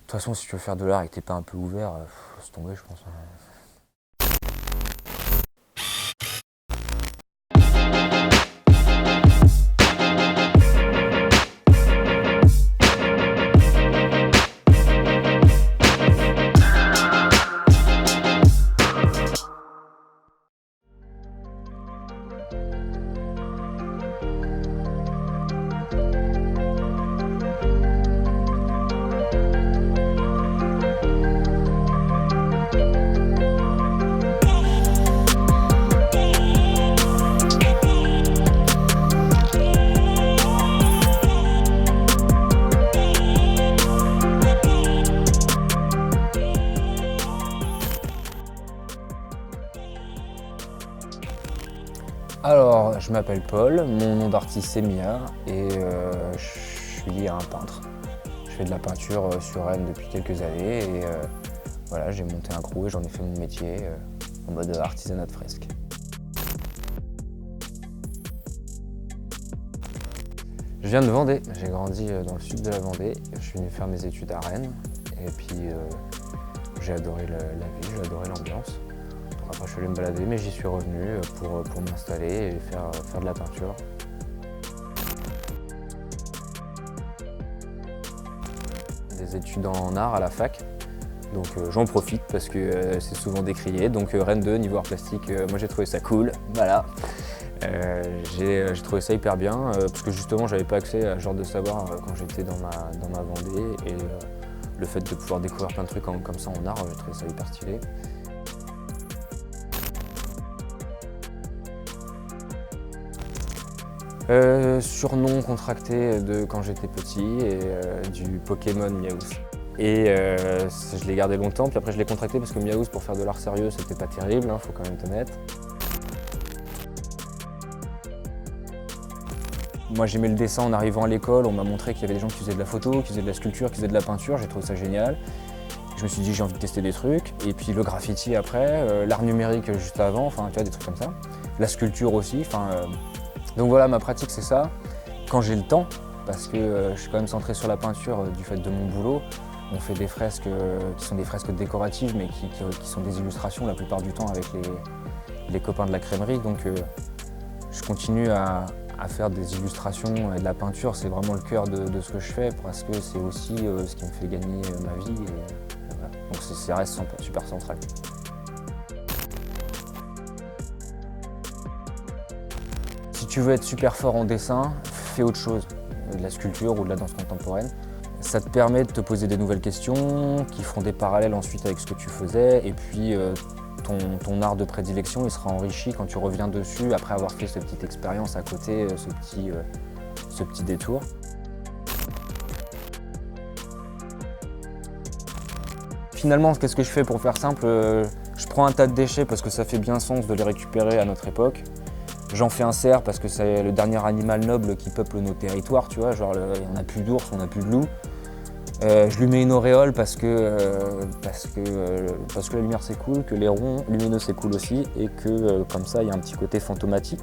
toute façon, si tu veux faire de l'art et que t'es pas un peu ouvert, laisse tomber, je pense. Alors, je m'appelle Paul, mon nom d'artiste c'est Mia et je suis un peintre. Je fais de la peinture sur Rennes depuis quelques années et voilà, j'ai monté un crew et j'en ai fait mon métier en mode artisanat de fresque. Je viens de Vendée, j'ai grandi dans le sud de la Vendée. Je suis venu faire mes études à Rennes et puis j'ai adoré la vie, j'ai adoré l'ambiance. Après je suis allé me balader mais j'y suis revenu pour m'installer et faire de la peinture. Des études en art à la fac, donc j'en profite parce que c'est souvent décrié. Donc Rennes 2, niveau art plastique, moi j'ai trouvé ça cool, voilà. J'ai trouvé ça hyper bien parce que justement j'avais pas accès à ce genre de savoir quand j'étais dans ma Vendée et le fait de pouvoir découvrir plein de trucs comme ça en art, j'ai trouvé ça hyper stylé. Surnom contracté de quand j'étais petit et du Pokémon Miaous. Et je l'ai gardé longtemps, puis après je l'ai contracté parce que Miaous pour faire de l'art sérieux c'était pas terrible, faut quand même être honnête. Moi j'aimais le dessin en arrivant à l'école, on m'a montré qu'il y avait des gens qui faisaient de la photo, qui faisaient de la sculpture, qui faisaient de la peinture, j'ai trouvé ça génial. Je me suis dit j'ai envie de tester des trucs, et puis le graffiti après, l'art numérique juste avant, enfin tu vois des trucs comme ça. La sculpture aussi, donc voilà, ma pratique c'est ça. Quand j'ai le temps, parce que je suis quand même centré sur la peinture du fait de mon boulot, on fait des fresques qui sont des fresques décoratives mais qui sont des illustrations la plupart du temps avec les copains de la crèmerie. Donc je continue à faire des illustrations et de la peinture, c'est vraiment le cœur de ce que je fais parce que c'est aussi ce qui me fait gagner ma vie. Et voilà. Donc ça reste super central. Si tu veux être super fort en dessin, fais autre chose, de la sculpture ou de la danse contemporaine. Ça te permet de te poser des nouvelles questions qui feront des parallèles ensuite avec ce que tu faisais et puis ton art de prédilection il sera enrichi quand tu reviens dessus après avoir fait cette petite expérience à côté, ce petit détour. Finalement, qu'est-ce que je fais pour faire simple? Je prends un tas de déchets parce que ça fait bien sens de les récupérer à notre époque. J'en fais un cerf parce que c'est le dernier animal noble qui peuple nos territoires, tu vois, genre on n'a plus d'ours, on n'a plus de loups. Je lui mets une auréole parce que la lumière c'est cool, que les ronds lumineux c'est cool aussi et que comme ça il y a un petit côté fantomatique.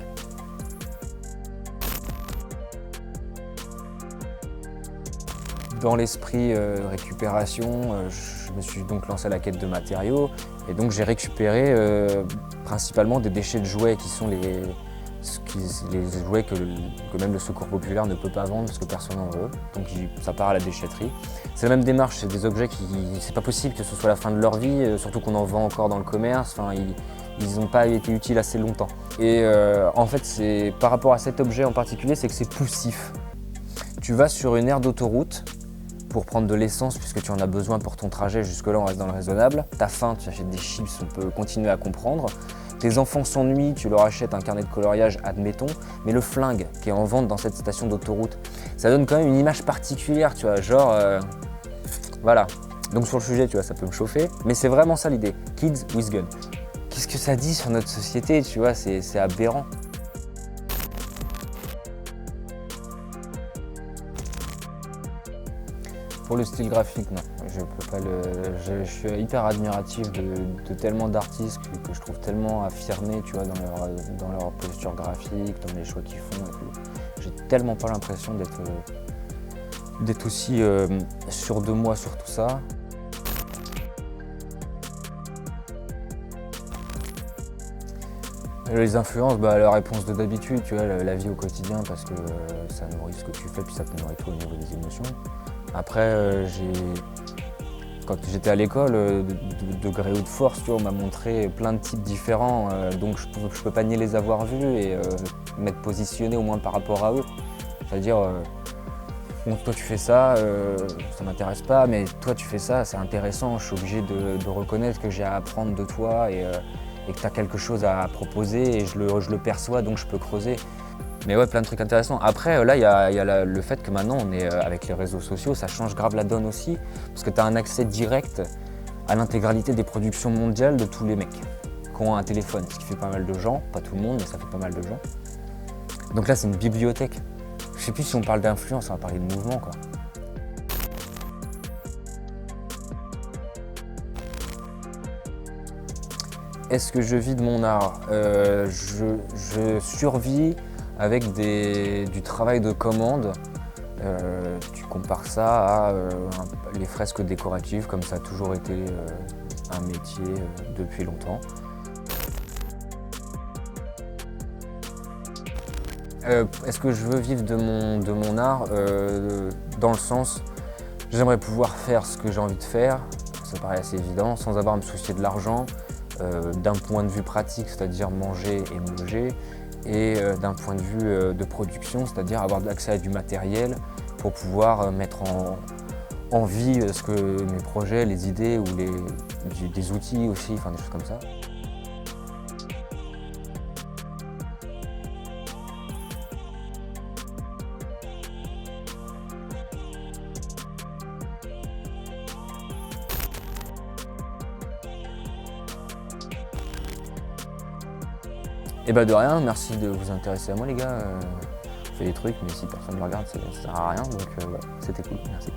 Dans l'esprit récupération, je me suis donc lancé à la quête de matériaux et donc j'ai récupéré principalement des déchets de jouets qui sont les jouets que même le secours populaire ne peut pas vendre parce que personne n'en veut, donc ça part à la déchetterie. C'est la même démarche, c'est des objets c'est pas possible que ce soit la fin de leur vie, surtout qu'on en vend encore dans le commerce, ils n'ont pas été utiles assez longtemps. Et en fait, c'est par rapport à cet objet en particulier, c'est que c'est poussif. Tu vas sur une aire d'autoroute pour prendre de l'essence puisque tu en as besoin pour ton trajet, jusque-là on reste dans le raisonnable. T'as faim, tu achètes des chips, on peut continuer à comprendre. Tes enfants s'ennuient, tu leur achètes un carnet de coloriage, admettons, mais le flingue qui est en vente dans cette station d'autoroute, ça donne quand même une image particulière, tu vois, genre, voilà. Donc sur le sujet, tu vois, ça peut me chauffer, mais c'est vraiment ça l'idée, Kids with Gun. Qu'est-ce que ça dit sur notre société, tu vois, c'est aberrant. Pour le style graphique, non. Je peux pas je suis hyper admiratif de tellement d'artistes que je trouve tellement affirmés, tu vois, dans leur posture graphique, dans les choix qu'ils font et tout. J'ai tellement pas l'impression d'être aussi sûr de moi sur tout ça. Les influences, bah, la réponse de d'habitude, tu vois, la vie au quotidien, parce que ça nourrit ce que tu fais, puis ça te nourrit tout au niveau des émotions. Après, quand j'étais à l'école, de gré ou de force, tu vois, on m'a montré plein de types différents, donc je peux pas nier les avoir vus et m'être positionné au moins par rapport à eux. C'est-à-dire, bon, toi tu fais ça, ça m'intéresse pas, mais toi tu fais ça, c'est intéressant, je suis obligé de reconnaître que j'ai à apprendre de toi et que tu as quelque chose à proposer et je le perçois, donc je peux creuser. Mais ouais, plein de trucs intéressants. Après, là, il y a le fait que maintenant, on est avec les réseaux sociaux, ça change grave la donne aussi, parce que tu as un accès direct à l'intégralité des productions mondiales de tous les mecs qui ont un téléphone, ce qui fait pas mal de gens, pas tout le monde, mais ça fait pas mal de gens. Donc là, c'est une bibliothèque. Je sais plus si on parle d'influence, on va parler de mouvement, quoi. Est-ce que je vis de mon art? Je survis avec du travail de commande. Tu compares ça à les fresques décoratives, comme ça a toujours été un métier depuis longtemps. Est-ce que je veux vivre de mon art? Dans le sens, j'aimerais pouvoir faire ce que j'ai envie de faire, ça paraît assez évident, sans avoir à me soucier de l'argent, d'un point de vue pratique, c'est-à-dire manger et me loger, et d'un point de vue de production, c'est-à-dire avoir accès à du matériel pour pouvoir mettre en vie mes projets, les idées ou des outils aussi, enfin des choses comme ça. Et bah de rien, merci de vous intéresser à moi les gars. Je fais des trucs, mais si personne ne me regarde, ça sert à rien, donc ouais, c'était cool, merci.